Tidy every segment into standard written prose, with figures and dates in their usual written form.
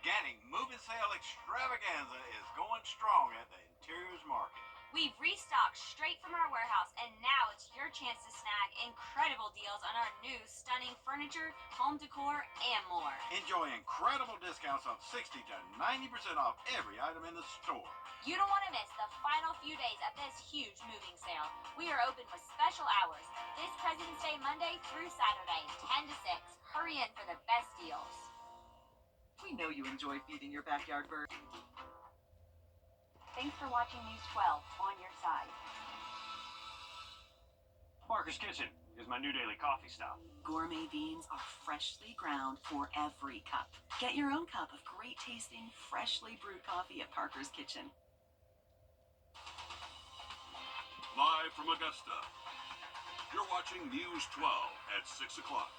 gigantic moving sale extravaganza is going strong at the Interiors Market. We've restocked straight from our warehouse, and now it's your chance to snag incredible deals on our new stunning furniture, home decor, and more. Enjoy incredible discounts of 60 to 90% off every item in the store. You don't want to miss the final few days of this huge moving sale. We are open with special hours this President's Day Monday through Saturday, 10 to 6. Hurry in for the best deals. We know you enjoy feeding your backyard bird. Thanks for watching News 12 on your side. Parker's Kitchen is my new daily coffee stop. Gourmet beans are freshly ground for every cup. Get your own cup of great tasting, freshly brewed coffee at Parker's Kitchen. Live from Augusta, you're watching News 12 at 6 o'clock.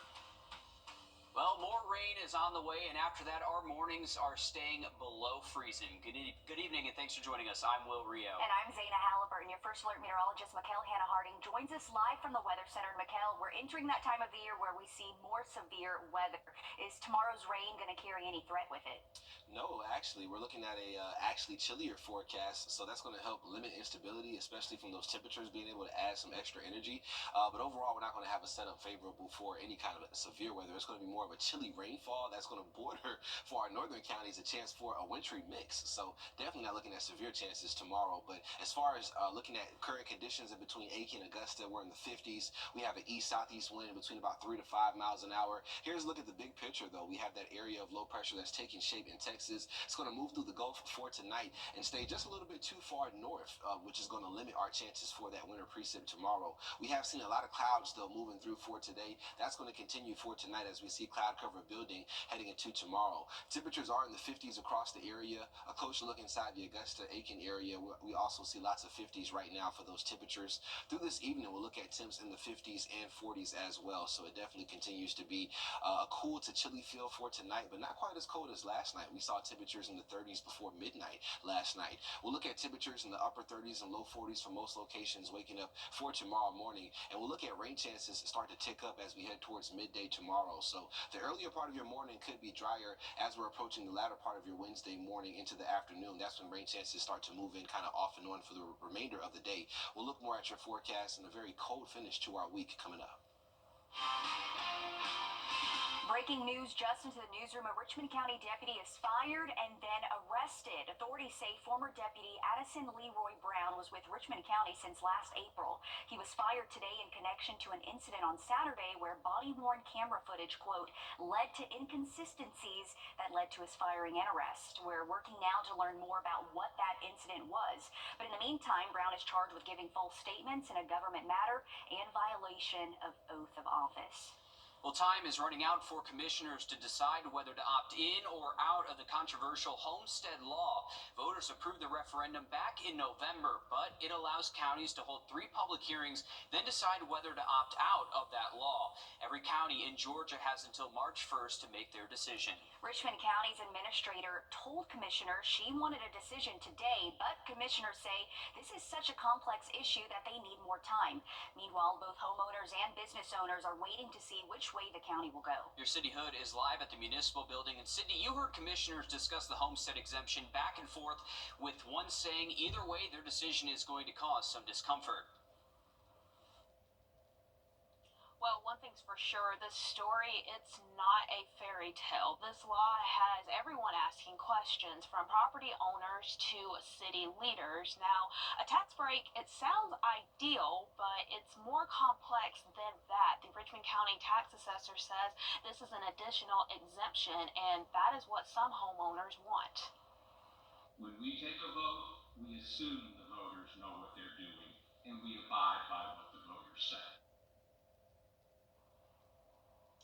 Well, more rain is on the way, and after that, our mornings are staying below freezing. Good evening, and thanks for joining us. I'm Wrdw. And I'm Zaina Halliburton. Your first alert meteorologist, Mikhail Hannah-Harding, joins us live from the Weather Center. Mikhail, we're entering that time of the year where we see more severe weather. Is tomorrow's rain going to carry any threat with it? No, actually, we're looking at a actually chillier forecast, so that's going to help limit instability, especially from those temperatures being able to add some extra energy. But overall, we're not going to have a setup favorable for any kind of severe weather. It's going to be more of a chilly rainfall that's going to border for our northern counties a chance for a wintry mix. So definitely not looking at severe chances tomorrow. But as far as looking at current conditions in between Aiken and Augusta, we're in the 50s. We have an east-southeast wind between about 3 to 5 miles an hour. Here's a look at the big picture, though. We have that area of low pressure that's taking shape in Texas. It's going to move through the Gulf for tonight and stay just a little bit too far north, which is going to limit our chances for that winter precip tomorrow. We have seen a lot of clouds, though, moving through for today. That's going to continue for tonight as we see cloud cover building heading into tomorrow. Temperatures are in the 50s across the area. A closer look inside the Augusta-Aiken area, we also see lots of 50s right now for those temperatures. Through this evening, we'll look at temps in the 50s and 40s as well, so it definitely continues to be a cool to chilly feel for tonight, but not quite as cold as last night. We saw temperatures in the 30s before midnight last night. We'll look at temperatures in the upper 30s and low 40s for most locations waking up for tomorrow morning, and we'll look at rain chances start to tick up as we head towards midday tomorrow. So the earlier part of your morning could be drier as we're approaching the latter part of your Wednesday morning into the afternoon. That's when rain chances start to move in kind of off and on for the remainder of the day. We'll look more at your forecast and a very cold finish to our week coming up. Breaking news just into the newsroom. A Richmond County deputy is fired and then arrested. Authorities say former deputy Addison Leroy Brown was with Richmond County since last April. He was fired today in connection to an incident on Saturday where body-worn camera footage, quote, led to inconsistencies that led to his firing and arrest. We're working now to learn more about what that incident was. But in the meantime, Brown is charged with giving false statements in a government matter and violation of oath of office. Well, time is running out for commissioners to decide whether to opt in or out of the controversial homestead law. Voters approved the referendum back in November, but it allows counties to hold 3 public hearings, then decide whether to opt out of that law. Every county in Georgia has until March 1st to make their decision. Richmond County's administrator told commissioners she wanted a decision today, but commissioners say this is such a complex issue that they need more time. Meanwhile, both homeowners and business owners are waiting to see which way the county will go. Your City Hood is live at the municipal building. And Sydney, you heard commissioners discuss the homestead exemption back and forth, with one saying either way their decision is going to cause some discomfort. Well, one thing's for sure, this story, it's not a fairy tale. This law has everyone asking questions, from property owners to city leaders. Now, a tax break, it sounds ideal, but it's more complex than that. The Richmond County tax assessor says this is an additional exemption, and that is what some homeowners want. When we take a vote, we assume the voters know what they're doing, and we abide by what the voters say.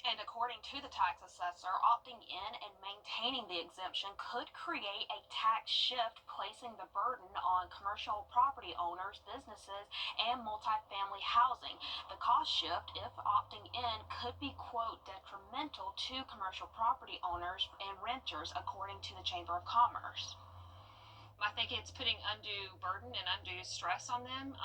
And according to the tax assessor, opting in and maintaining the exemption could create a tax shift, placing the burden on commercial property owners, businesses, and multifamily housing. The cost shift, if opting in, could be, quote, detrimental to commercial property owners and renters, according to the Chamber of Commerce. I think it's putting undue burden and undue stress on them,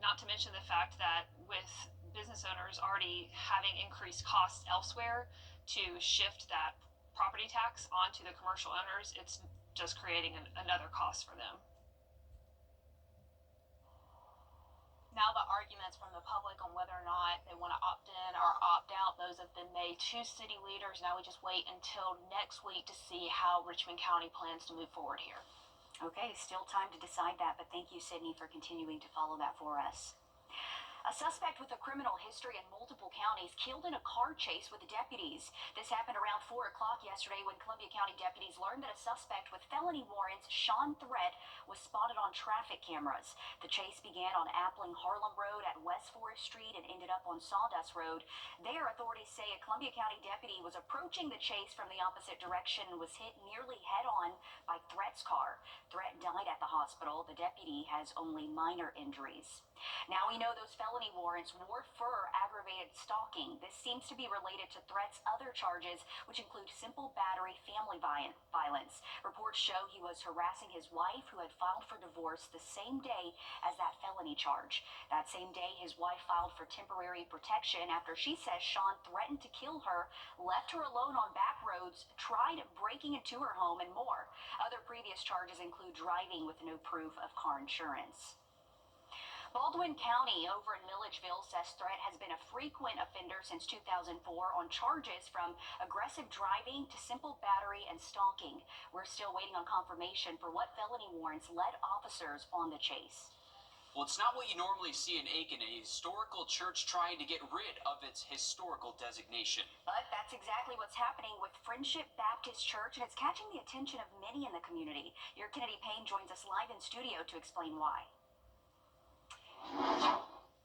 not to mention the fact that with business owners already having increased costs elsewhere, to shift that property tax onto the commercial owners, it's just creating another cost for them. Now the arguments from the public on whether or not they want to opt in or opt out, those have been made to city leaders. Now we just wait until next week to see how Richmond County plans to move forward here. Okay, still time to decide that, but thank you, Sydney, for continuing to follow that for us. A suspect with a criminal history in multiple counties killed in a car chase with deputies. This happened around 4 o'clock yesterday when Columbia County deputies learned that a suspect with felony warrants, Sean Threat, was spotted on traffic cameras. The chase began on Appling Harlem Road at West Forest Street and ended up on Sawdust Road. There, authorities say a Columbia County deputy was approaching the chase from the opposite direction and was hit nearly head-on by Threat's car. Threat died at the hospital. The deputy has only minor injuries. Now we know those felony warrants were for aggravated stalking. This seems to be related to Threat's other charges, which include simple battery, family violence. Reports show he was harassing his wife, who had filed for divorce the same day as that felony charge. That same day, his wife filed for temporary protection after she says Sean threatened to kill her, left her alone on back roads, tried breaking into her home, and more. Other previous charges include driving with no proof of car insurance. Baldwin County over in Milledgeville says Threat has been a frequent offender since 2004 on charges from aggressive driving to simple battery and stalking. We're still waiting on confirmation for what felony warrants led officers on the chase. Well, it's not what you normally see in Aiken, a historical church trying to get rid of its historical designation. But that's exactly what's happening with Friendship Baptist Church, and it's catching the attention of many in the community. Your Kennedy Payne joins us live in studio to explain why.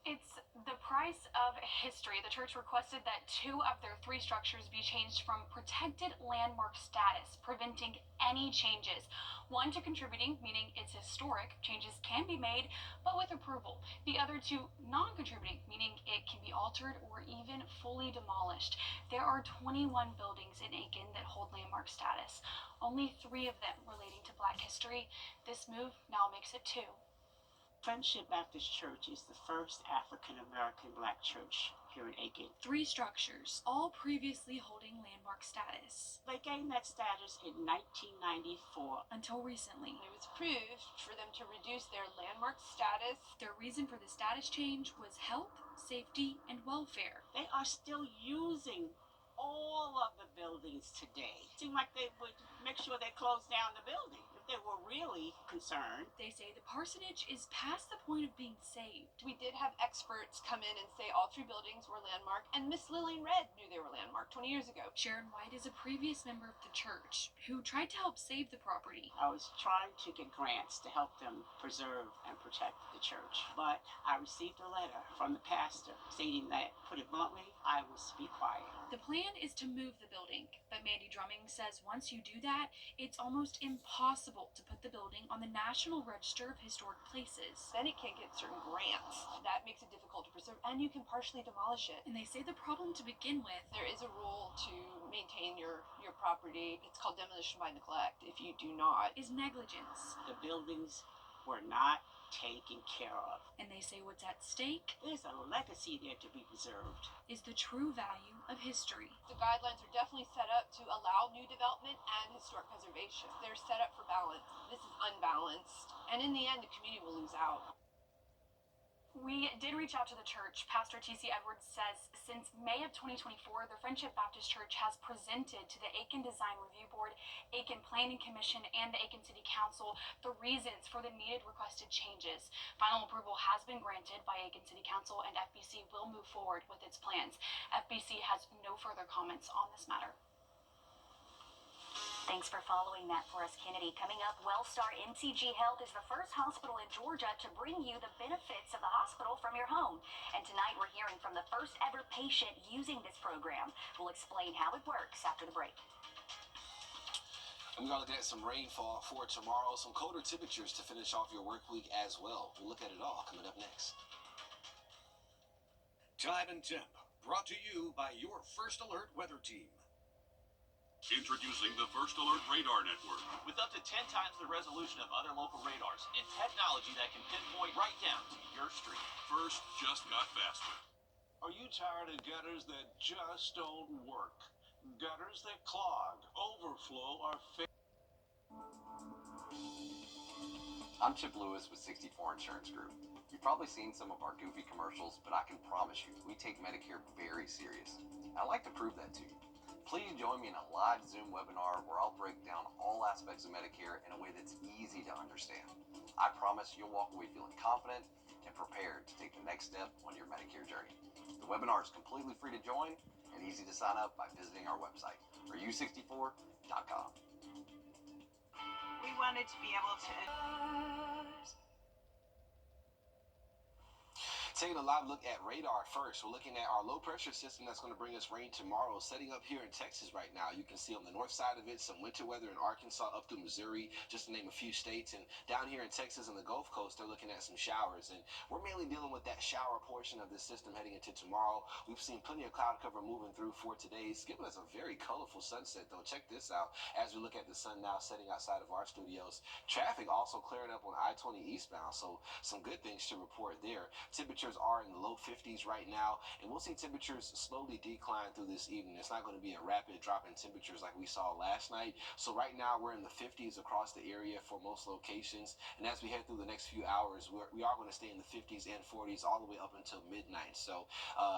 It's the price of history. The church requested that 2 of their 3 structures be changed from protected landmark status, preventing any changes. 1 to contributing, meaning it's historic, changes can be made, but with approval. The other 2 non-contributing, meaning it can be altered or even fully demolished. There are 21 buildings in Aiken that hold landmark status, only 3 of them relating to Black history. This move now makes it 2. Friendship Baptist Church is the first African-American Black church here in Aiken. 3 structures, all previously holding landmark status. They gained that status in 1994. Until recently. It was approved for them to reduce their landmark status. Their reason for the status change was health, safety, and welfare. They are still using all of the buildings today. It seemed like they would make sure they closed down the building if they were really concerned. They say the parsonage is past the point of being saved. We did have experts come in and say all 3 buildings were landmarked, and Miss Lillian Red knew they were landmarked 20 years ago. Sharon White is a previous member of the church who tried to help save the property. I was trying to get grants to help them preserve and protect the church, but I received a letter from the pastor stating that, put it bluntly, I was to be quiet. The plan is to move the building, but Mandy Drumming says once you do that, it's almost impossible to put the building on the National Register of Historic Places. Then it can't get certain grants. That makes it difficult to preserve, and you can partially demolish it. And they say the problem to begin with, there is a rule to maintain your property. It's called demolition by neglect. If you do not, is negligence. The buildings were not taken care of. And they say what's at stake, there's a legacy there to be preserved, is the true value of history. The guidelines are definitely set up to allow new development and historic preservation. They're set up for balance. This is unbalanced, and in the end, the community will lose out. We did reach out to the church. Pastor T.C. Edwards says since May of 2024, the Friendship Baptist Church has presented to the Aiken Design Review Board, Aiken Planning Commission, and the Aiken City Council the reasons for the needed requested changes. Final approval has been granted by Aiken City Council, and FBC will move forward with its plans. FBC has no further comments on this matter. Thanks for following that for us, Kennedy. Coming up, Wellstar MCG Health is the first hospital in Georgia to bring you the benefits of the hospital from your home. And tonight we're hearing from the first ever patient using this program. We'll explain how it works after the break. And we're going to look at some rainfall for tomorrow, some colder temperatures to finish off your work week as well. We'll look at it all coming up next. Time and Temp, brought to you by your First Alert weather team. Introducing the First Alert Radar Network. With up to 10 times the resolution of other local radars and technology that can pinpoint right down to your street. First just got faster. Are you tired of gutters that just don't work? Gutters that clog, overflow, or fail. I'm Chip Lewis with 64 Insurance Group. You've probably seen some of our goofy commercials, but I can promise you, we take Medicare very serious. I'd like to prove that to you. Please join me in a live Zoom webinar where I'll break down all aspects of Medicare in a way that's easy to understand. I promise you'll walk away feeling confident and prepared to take the next step on your Medicare journey. The webinar is completely free to join and easy to sign up by visiting our website, u64.com. We wanted to be able to. Taking a live look at radar first, we're looking at our low pressure system that's going to bring us rain tomorrow, setting up here in Texas right now. You can see on the north side of it some winter weather in Arkansas up through Missouri, just to name a few states. And down here in Texas and the Gulf Coast, they're looking at some showers. And we're mainly dealing with that shower portion of this system heading into tomorrow. We've seen plenty of cloud cover moving through for today. It's giving us a very colorful sunset, though. Check this out as we look at the sun now setting outside of our studios. Traffic also clearing up on I-20 eastbound, so some good things to report there. Temperatures are in the low 50s right now, and we'll see temperatures slowly decline through this evening. It's not going to be a rapid drop in temperatures like we saw last night. So right now we're in the 50s across the area for most locations, and as we head through the next few hours, we are going to stay in the 50s and 40s all the way up until midnight. So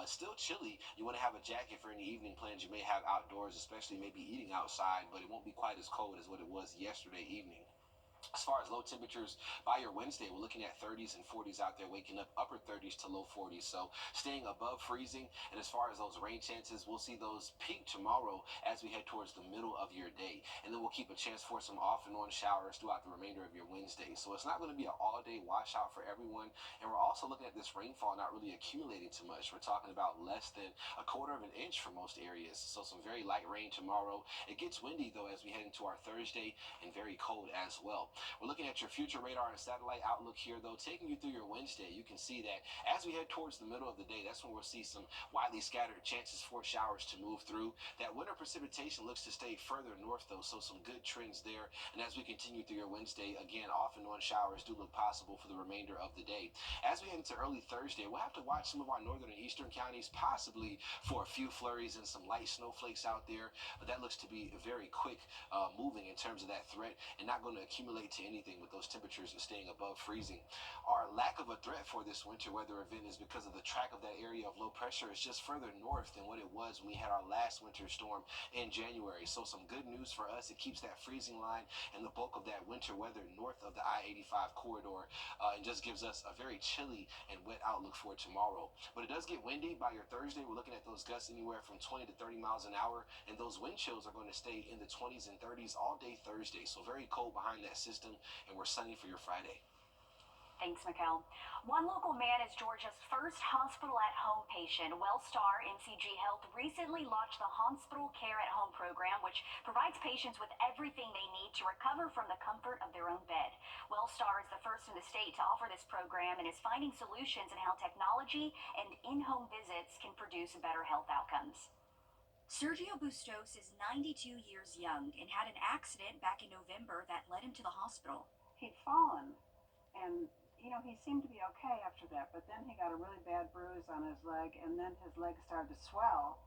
still chilly. You want to have a jacket for any evening plans you may have outdoors, especially maybe eating outside, but it won't be quite as cold as what it was yesterday evening. As far as low temperatures, by your Wednesday, we're looking at 30s and 40s out there, waking up upper 30s to low 40s. So staying above freezing. And as far as those rain chances, we'll see those peak tomorrow as we head towards the middle of your day. And then we'll keep a chance for some off and on showers throughout the remainder of your Wednesday. So it's not going to be an all-day washout for everyone. And we're also looking at this rainfall not really accumulating too much. We're talking about less than a quarter of an inch for most areas. So some very light rain tomorrow. It gets windy, though, as we head into our Thursday, and very cold as well. We're looking at your future radar and satellite outlook here, though, taking you through your Wednesday. You can see that as we head towards the middle of the day, that's when we'll see some widely scattered chances for showers to move through. That winter precipitation looks to stay further north, though, so some good trends there. And as we continue through your Wednesday, again, off and on showers do look possible for the remainder of the day. As we head into early Thursday, we'll have to watch some of our northern and eastern counties, possibly for a few flurries and some light snowflakes out there. But that looks to be very quick moving in terms of that threat and not going to accumulate to anything with those temperatures staying above freezing. Our lack of a threat for this winter weather event is because of the track of that area of low pressure is just further north than what it was when we had our last winter storm in January. So some good news for us. It keeps that freezing line and the bulk of that winter weather north of the I-85 corridor and just gives us a very chilly and wet outlook for tomorrow. But it does get windy by your Thursday. We're looking at those gusts anywhere from 20 to 30 miles an hour, and those wind chills are going to stay in the 20s and 30s all day Thursday. So very cold behind that system, and we're sunny for your Friday. Thanks, Mikkel. One local man is Georgia's first hospital-at-home patient. Wellstar MCG Health recently launched the Hospital Care at Home program, which provides patients with everything they need to recover from the comfort of their own bed. Wellstar is the first in the state to offer this program and is finding solutions in how technology and in-home visits can produce better health outcomes. Sergio Bustos is 92 years young and had an accident back in November that led him to the hospital. He'd fallen, and he seemed to be okay after that, but then he got a really bad bruise on his leg, and then his leg started to swell,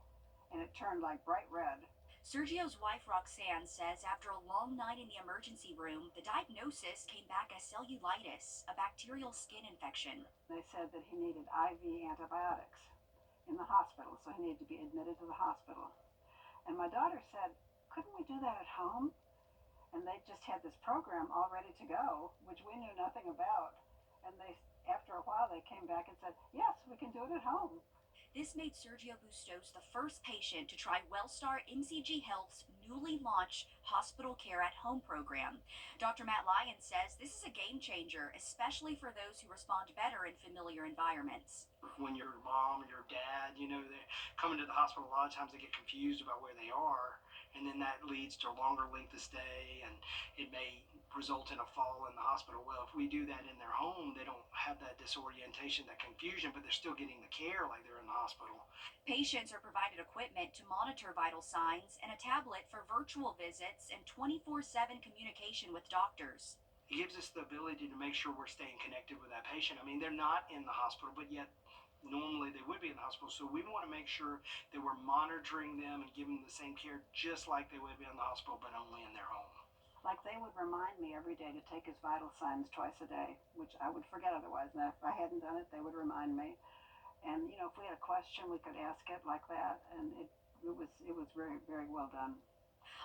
and it turned like bright red. Sergio's wife, Roxanne, says after a long night in the emergency room, the diagnosis came back as cellulitis, a bacterial skin infection. They said that he needed IV antibiotics in the hospital, so he needed to be admitted to the hospital. And my daughter said, couldn't we do that at home? And they just had this program all ready to go, which we knew nothing about. And after a while, they came back and said, yes, we can do it at home. This made Sergio Bustos the first patient to try Wellstar MCG Health's newly launched Hospital Care at Home program. Dr. Matt Lyon says this is a game changer, especially for those who respond better in familiar environments. When your mom or your dad, they're coming to the hospital, a lot of times they get confused about where they are, and then that leads to a longer length of stay, and it may result in a fall in the hospital. Well, if we do that in their home, they don't have that disorientation, that confusion, but they're still getting the care like they're in the hospital. Patients are provided equipment to monitor vital signs and a tablet for virtual visits and 24/7 communication with doctors. It gives us the ability to make sure we're staying connected with that patient. I mean, they're not in the hospital, but yet normally they would be in the hospital. So we want to make sure that we're monitoring them and giving them the same care just like they would be in the hospital, but only in their home. Like they would remind me every day to take his vital signs twice a day, which I would forget otherwise. And if I hadn't done it, they would remind me. And if we had a question, we could ask it like that, and it was very, very well done.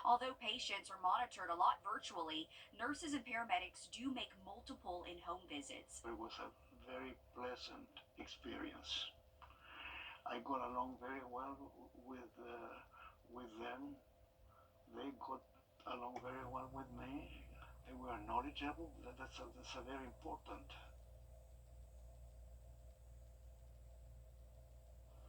Although patients are monitored a lot virtually, nurses and paramedics do make multiple in-home visits. It was a very pleasant experience. I got along very well with them. They got along very well with me. They were knowledgeable. That's a very important.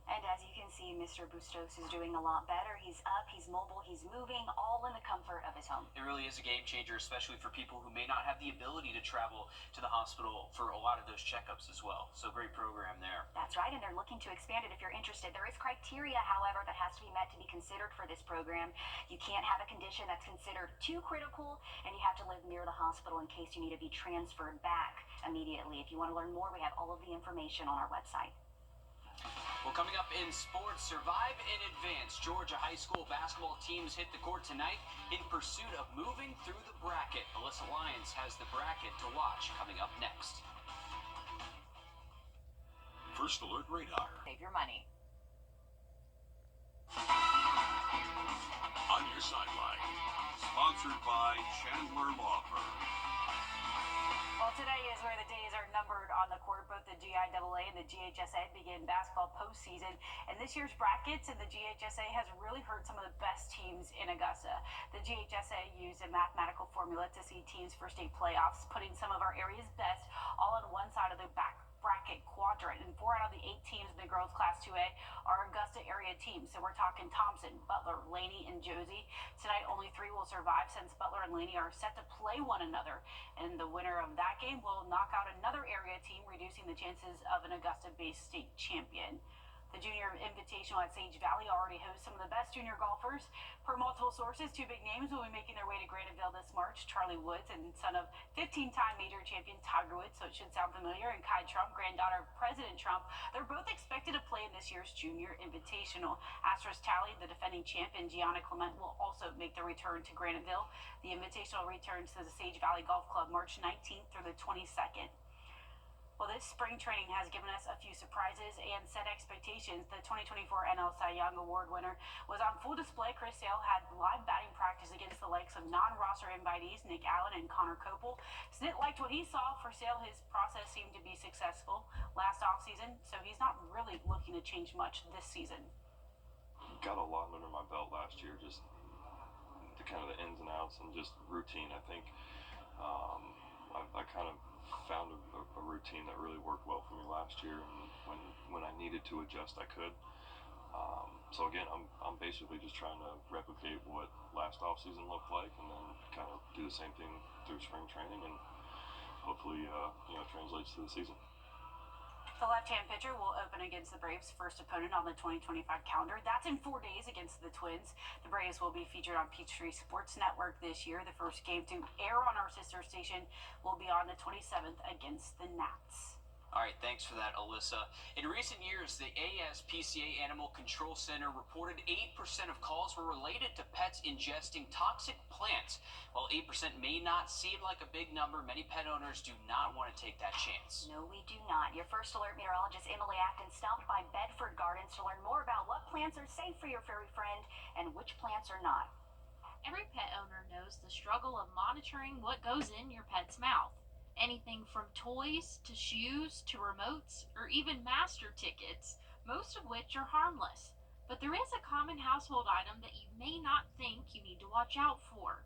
And as you can see, Mr. Bustos is doing a lot better. He's up, he's mobile, he's moving, all in the comfort of his home. It really is a game changer, especially for people who may not have the ability to travel to the hospital for a lot of those checkups as well. So great program there. That's right, and they're looking to expand it if you're interested. There is criteria, however, that has to be met to be considered for this program. You can't have a condition that's considered too critical, and you have to live near the hospital in case you need to be transferred back immediately. If you want to learn more, we have all of the information on our website. Well, coming up in sports, Survive in Advance. Georgia high school basketball teams hit the court tonight in pursuit of moving through the bracket. Alyssa Lyons has the bracket to watch coming up next. First Alert Radar. Save your money. On your sideline. Sponsored by Chandler Law Firm. Well, today is where the days are numbered on the court. Both the GIAA and the GHSA begin basketball postseason. And this year's brackets in the GHSA has really hurt some of the best teams in Augusta. The GHSA used a mathematical formula to see teams for state playoffs, putting some of our area's best all on one side of the bracket quadrant. And 4 out of the 8 teams in the girls class 2A are Augusta area teams. So we're talking Thompson, Butler, Laney, and Josie. Tonight only 3 will survive since Butler and Laney are set to play one another. And the winner of that game will knock out another area team, reducing the chances of an Augusta-based state champion. The Junior Invitational at Sage Valley already hosts some of the best junior golfers. Per multiple sources, 2 big names will be making their way to Graniteville this March. Charlie Woods, and son of 15-time major champion Tiger Woods, so it should sound familiar, and Kai Trump, granddaughter of President Trump. They're both expected to play in this year's Junior Invitational. Astros Tally, the defending champion Gianna Clement, will also make their return to Graniteville. The Invitational returns to the Sage Valley Golf Club March 19th through the 22nd. Well, this spring training has given us a few surprises and set expectations. The 2024 NL Cy Young Award winner was on full display. Chris Sale had live batting practice against the likes of non-roster invitees Nick Allen and Connor Copel. Snit liked what he saw. For Sale, his process seemed to be successful last offseason, so he's not really looking to change much this season. Got a lot under my belt last year, just the kind of the ins and outs and just routine. I think I kind of found a routine that really worked well for me last year, and when I needed to adjust, I could. So again, I'm basically just trying to replicate what last off season looked like, and then kind of do the same thing through spring training, and hopefully it translates to the season. The left-hand pitcher will open against the Braves' first opponent on the 2025 calendar. That's in 4 days against the Twins. The Braves will be featured on Peachtree Sports Network this year. The first game to air on our sister station will be on the 27th against the Nats. All right, thanks for that, Alyssa. In recent years, the ASPCA Animal Control Center reported 8% of calls were related to pets ingesting toxic plants. While 8% may not seem like a big number, many pet owners do not want to take that chance. No, we do not. Your First Alert meteorologist Emily Acton stopped by Bedford Gardens to learn more about what plants are safe for your furry friend and which plants are not. Every pet owner knows the struggle of monitoring what goes in your pet's mouth. Anything from toys to shoes to remotes or even master tickets, most of which are harmless. But there is a common household item that you may not think you need to watch out for: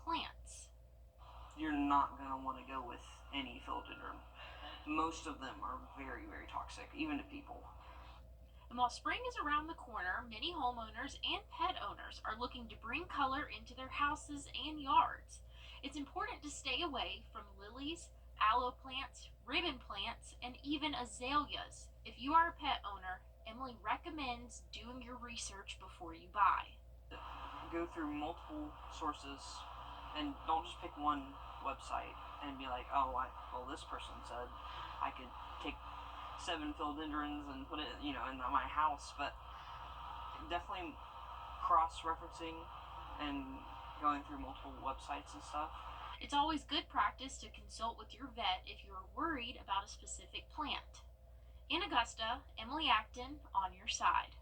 plants. You're not going to want to go with any philodendron. Most of them are very, very toxic, even to people. And while spring is around the corner, many homeowners and pet owners are looking to bring color into their houses and yards. It's important to stay away from lilies, aloe plants, ribbon plants, and even azaleas. If you are a pet owner, Emily recommends doing your research before you buy. Go through multiple sources and don't just pick one website and be like, well, this person said I could take 7 philodendrons and put it, in my house, but definitely cross-referencing and going through multiple websites and stuff. It's always good practice to consult with your vet if you're worried about a specific plant. In Augusta, Emily Acton on your side.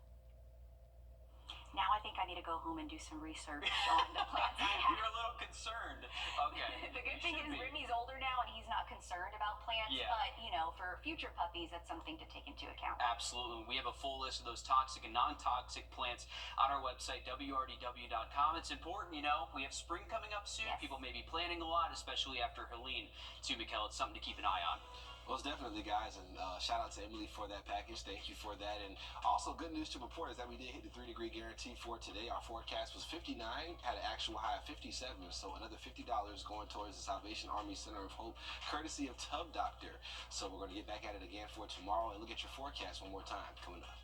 Now I think I need to go home and do some research on the plants I have. You're a little concerned. Okay. The good thing is Brittany's older now and he's not concerned about plants, Yeah. but, for future puppies, that's something to take into account. Absolutely. We have a full list of those toxic and non-toxic plants on our website, wrdw.com. It's important, we have spring coming up soon. Yes. People may be planning a lot, especially after Helene, too, Mikkel. It's something to keep an eye on. Well, it's definitely, guys, and shout out to Emily for that package. Thank you for that. And also, good news to report is that we did hit the 3-degree guarantee for today. Our forecast was 59, had an actual high of 57, so another $50 going towards the Salvation Army Center of Hope, courtesy of Tub Doctor. So we're going to get back at it again for tomorrow and look at your forecast one more time coming up.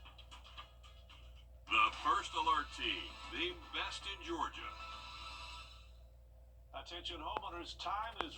The First Alert Team, the best in Georgia. Attention homeowners, time is...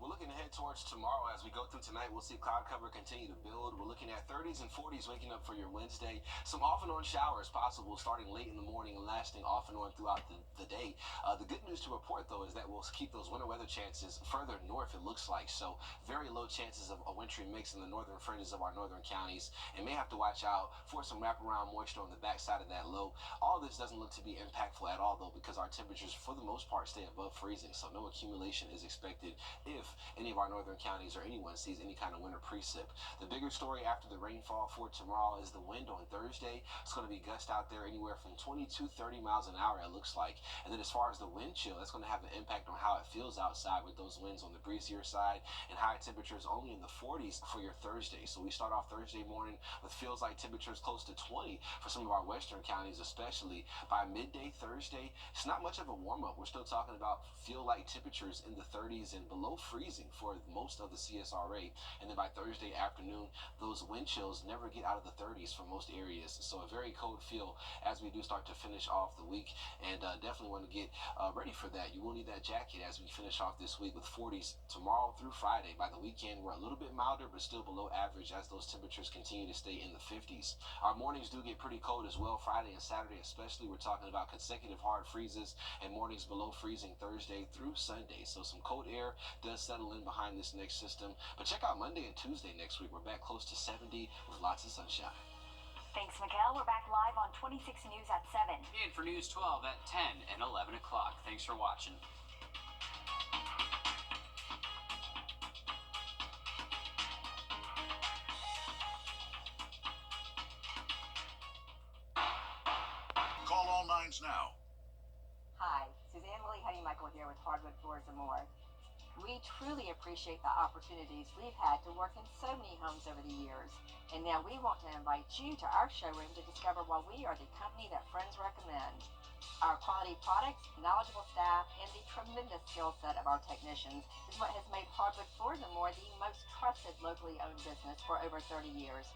We're looking ahead towards tomorrow. As we go through tonight, we'll see cloud cover continue to build. We're looking at 30s and 40s waking up for your Wednesday. Some off and on showers possible starting late in the morning and lasting off and on throughout the day. The good news to report, though, is that we'll keep those winter weather chances further north, it looks like. So very low chances of a wintry mix in the northern fringes of our northern counties. And may have to watch out for some wraparound moisture on the backside of that low. All this doesn't look to be impactful at all, though, because our temperatures, for the most part, stay above freezing. So no accumulation is expected if any of our northern counties or anyone sees any kind of winter precip. The bigger story after the rainfall for tomorrow is the wind on Thursday. It's going to be gust out there anywhere from 20 to 30 miles an hour, it looks like. And then as far as the wind chill, that's going to have an impact on how it feels outside with those winds on the breezier side and high temperatures only in the 40s for your Thursday. So we start off Thursday morning with feels like temperatures close to 20 for some of our western counties, especially by midday Thursday. It's not much of a warm up. We're still talking about feel like temperatures in the 30s and below freezing for most of the CSRA. And then by Thursday afternoon, those wind chills never get out of the 30s for most areas. So a very cold feel as we do start to finish off the week, and definitely want to get ready for that. You will need that jacket as we finish off this week with 40s tomorrow through Friday. By the weekend, we're a little bit milder, but still below average as those temperatures continue to stay in the 50s. Our mornings do get pretty cold as well. Friday and Saturday especially, we're talking about consecutive hard freezes and mornings below freezing Thursday through Sunday. So some cold air does settle in behind this next system. But check out Monday and Tuesday next week. We're back close to 70 with lots of sunshine. Thanks, Mikkel. We're back live on 26 News at 7. And for News 12 at 10 and 11 o'clock. Thanks for watching. Call all nines now. Hi, Suzanne Willie Honeymichael here with Hardwood Floors and More. We truly appreciate the opportunities we've had to work in so many homes over the years. And now we want to invite you to our showroom to discover why we are the company that friends recommend. Our quality products, knowledgeable staff, and the tremendous skill set of our technicians is what has made Hardwood Floors and More the most trusted locally owned business for over 30 years.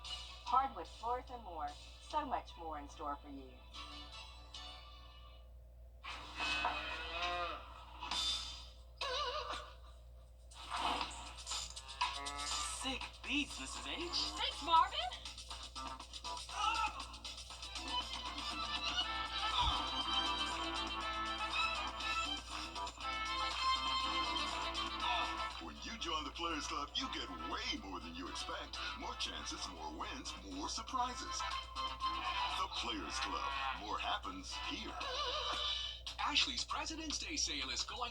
Hardwood Floors and More, so much more in store for you. Sick beats, Mrs. H. Thanks, Marvin. When you join the Players Club, you get way more than you expect. More chances, more wins, more surprises. The Players Club. More happens here. Ashley's President's Day sale is going